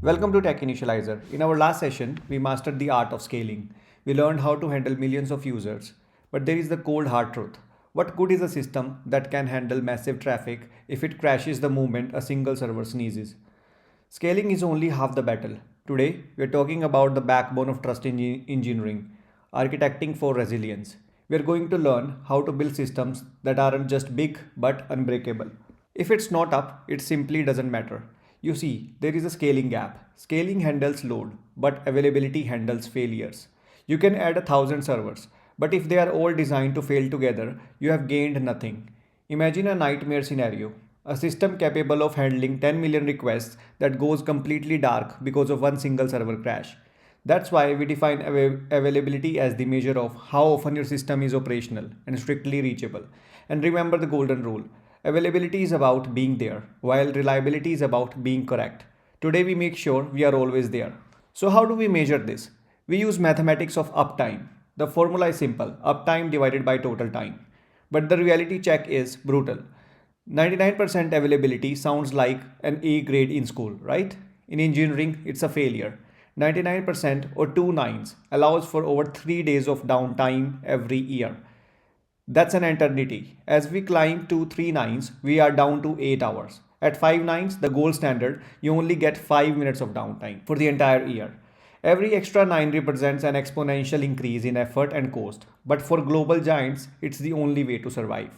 Welcome to Techinitializer. In our last session, we mastered the art of scaling. We learned how to handle millions of users. But there is the cold hard truth. What good is a system that can handle massive traffic if it crashes the moment a single server sneezes? Scaling is only half the battle. Today, we are talking about the backbone of trust engineering, architecting for resilience. We are going to learn how to build systems that aren't just big but unbreakable. If it's not up, it simply doesn't matter. You see, there is a scaling gap. Scaling handles load, but availability handles failures. You can add 1,000 servers, but if they are all designed to fail together, you have gained nothing. Imagine a nightmare scenario. A system capable of handling 10 million requests that goes completely dark because of one single server crash. That's why we define availability as the measure of how often your system is operational and strictly reachable. And remember the golden rule. Availability is about being there, while reliability is about being correct. Today we make sure we are always there. So how do we measure this? We use mathematics of uptime. The formula is simple, uptime divided by total time. But the reality check is brutal. 99% availability sounds like an A grade in school, right? In engineering, it's a failure. 99% or two nines allows for over 3 days of downtime every year. That's an eternity. As we climb to 3 nines, we are down to 8 hours. At 5 nines, the gold standard, you only get 5 minutes of downtime for the entire year. Every extra 9 represents an exponential increase in effort and cost, but for global giants, it's the only way to survive.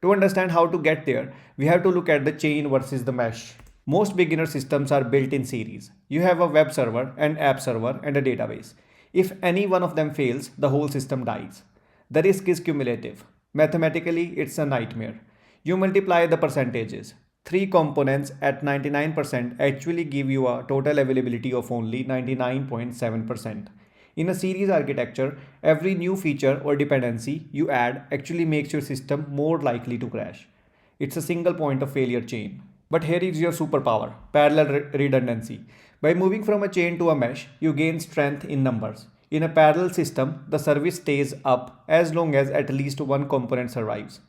To understand how to get there, we have to look at the chain versus the mesh. Most beginner systems are built in series. You have a web server, an app server, and a database. If any one of them fails, the whole system dies. The risk is cumulative. Mathematically, it's a nightmare. You multiply the percentages. 3 components at 99% actually give you a total availability of only 99.7%. In a series architecture, every new feature or dependency you add actually makes your system more likely to crash. It's a single point of failure chain. But here is your superpower, parallel redundancy. By moving from a chain to a mesh, you gain strength in numbers. In a parallel system, the service stays up as long as at least one component survives.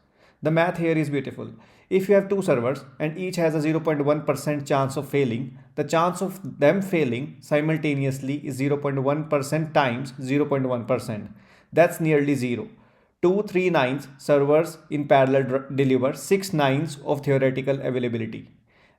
The math here is beautiful. If you have two servers and each has a 0.1% chance of failing, the chance of them failing simultaneously is 0.1% times 0.1%. That's nearly zero. Two 3 nines servers in parallel deliver 6 nines of theoretical availability.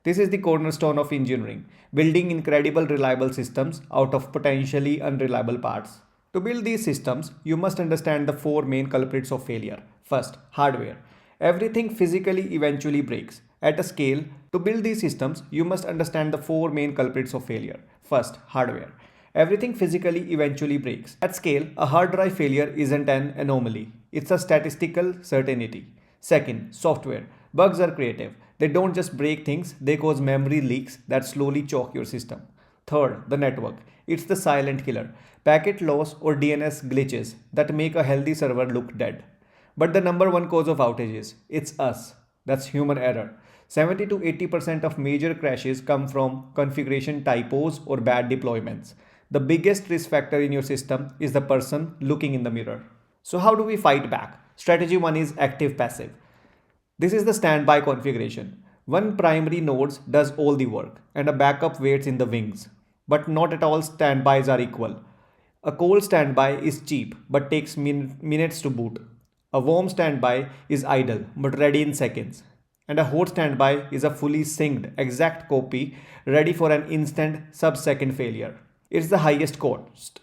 This is the cornerstone of engineering, building incredible reliable systems out of potentially unreliable parts. To build these systems, you must understand the 4 main culprits of failure. First, hardware. Everything physically eventually breaks. At a scale, to build these systems, you must understand the 4 main culprits of failure. First, hardware. Everything physically eventually breaks. At scale, a hard drive failure isn't an anomaly. It's a statistical certainty. Second, software. Bugs are creative. They don't just break things, they cause memory leaks that slowly choke your system. Third, the network. It's the silent killer. Packet loss or DNS glitches that make a healthy server look dead. But the number one cause of outages, it's us. That's human error. 70 to 80% of major crashes come from configuration typos or bad deployments. The biggest risk factor in your system is the person looking in the mirror. So how do we fight back? Strategy 1 is active passive. This is the standby configuration. One primary node does all the work and a backup waits in the wings. But not at all standbys are equal. A cold standby is cheap but takes minutes to boot. A warm standby is idle but ready in seconds. And a hot standby is a fully synced exact copy ready for an instant sub-second failure. It's the highest cost.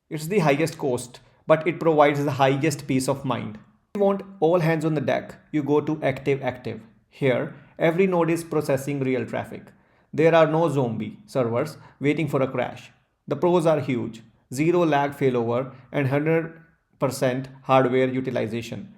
It's the highest cost, but it provides the highest peace of mind. If you want all hands on the deck, you go to active. Here, every node is processing real traffic. There are no zombie servers waiting for a crash. The pros are huge. Zero lag failover and 100% hardware utilization.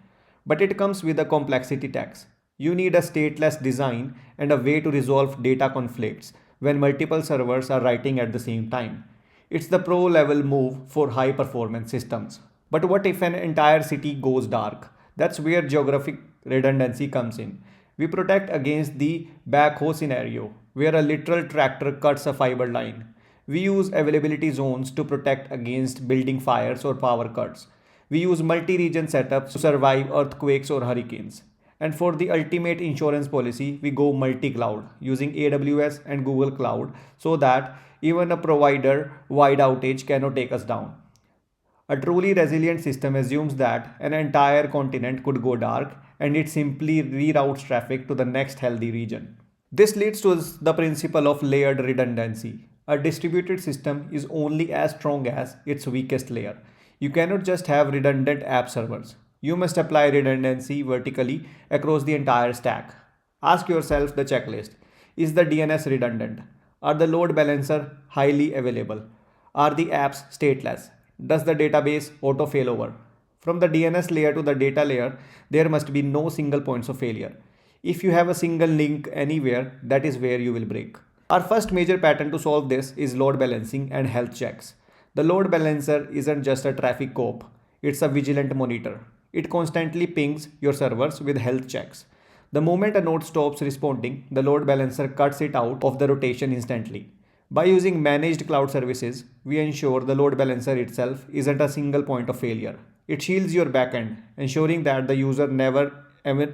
But it comes with a complexity tax. You need a stateless design and a way to resolve data conflicts when multiple servers are writing at the same time. It's the pro level move for high performance systems. But what if an entire city goes dark? That's where geographic redundancy comes in. We protect against the backhoe scenario, where a literal tractor cuts a fiber line. We use availability zones to protect against building fires or power cuts. We use multi-region setups to survive earthquakes or hurricanes. And for the ultimate insurance policy, we go multi-cloud using AWS and Google Cloud so that even a provider wide outage cannot take us down. A truly resilient system assumes that an entire continent could go dark and it simply reroutes traffic to the next healthy region. This leads to the principle of layered redundancy. A distributed system is only as strong as its weakest layer. You cannot just have redundant app servers. You must apply redundancy vertically across the entire stack. Ask yourself the checklist. Is the DNS redundant? Are the load balancer highly available? Are the apps stateless? Does the database auto failover? From the DNS layer to the data layer, there must be no single points of failure. If you have a single link anywhere, that is where you will break. Our first major pattern to solve this is load balancing and health checks. The load balancer isn't just a traffic cop, it's a vigilant monitor. It constantly pings your servers with health checks. The moment a node stops responding, the load balancer cuts it out of the rotation instantly. By using managed cloud services, we ensure the load balancer itself isn't a single point of failure. It shields your backend, ensuring that the user never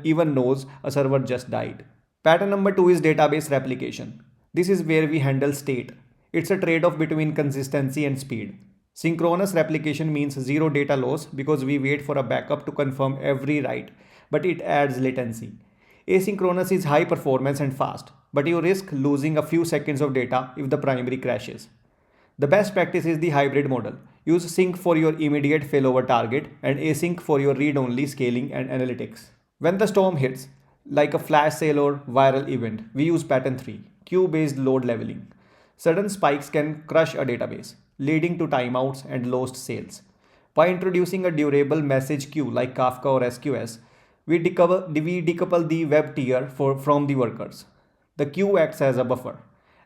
even knows a server just died. Pattern number 2 is database replication. This is where we handle state. It's a trade-off between consistency and speed. Synchronous replication means zero data loss because we wait for a backup to confirm every write, but it adds latency. Asynchronous is high performance and fast, but you risk losing a few seconds of data if the primary crashes. The best practice is the hybrid model. Use sync for your immediate failover target and async for your read-only scaling and analytics. When the storm hits, like a flash sale or viral event, we use pattern 3, queue-based load leveling. Sudden spikes can crush a database, leading to timeouts and lost sales. By introducing a durable message queue like Kafka or SQS, we decouple the web tier from the workers. The queue acts as a buffer,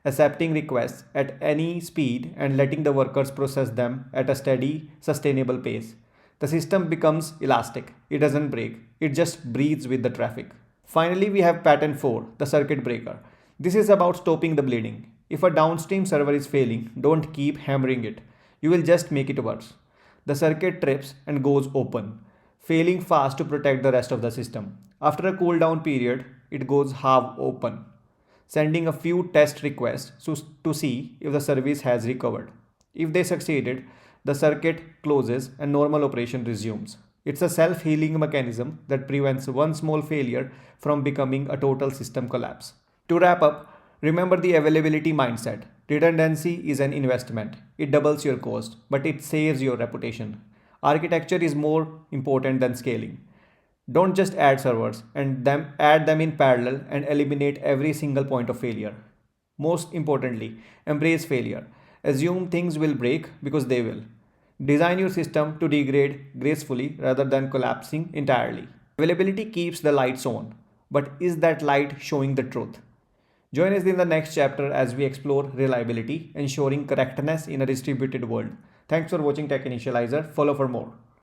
accepting requests at any speed and letting the workers process them at a steady, sustainable pace. The system becomes elastic. It doesn't break. It just breathes with the traffic. Finally, we have pattern 4, the circuit breaker. This is about stopping the bleeding. If a downstream server is failing, don't keep hammering it. You will just make it worse. The circuit trips and goes open, failing fast to protect the rest of the system. After a cooldown period, it goes half open, sending a few test requests to see if the service has recovered. If they succeeded, the circuit closes and normal operation resumes. It's a self-healing mechanism that prevents one small failure from becoming a total system collapse. To wrap up, remember the availability mindset. Redundancy is an investment. It doubles your cost, but it saves your reputation. Architecture is more important than scaling. Don't just add servers and add them in parallel and eliminate every single point of failure. Most importantly, embrace failure. Assume things will break because they will. Design your system to degrade gracefully rather than collapsing entirely. Availability keeps the lights on, but is that light showing the truth? Join us in the next chapter as we explore reliability, ensuring correctness in a distributed world. Thanks for watching Techinitializer. Follow for more.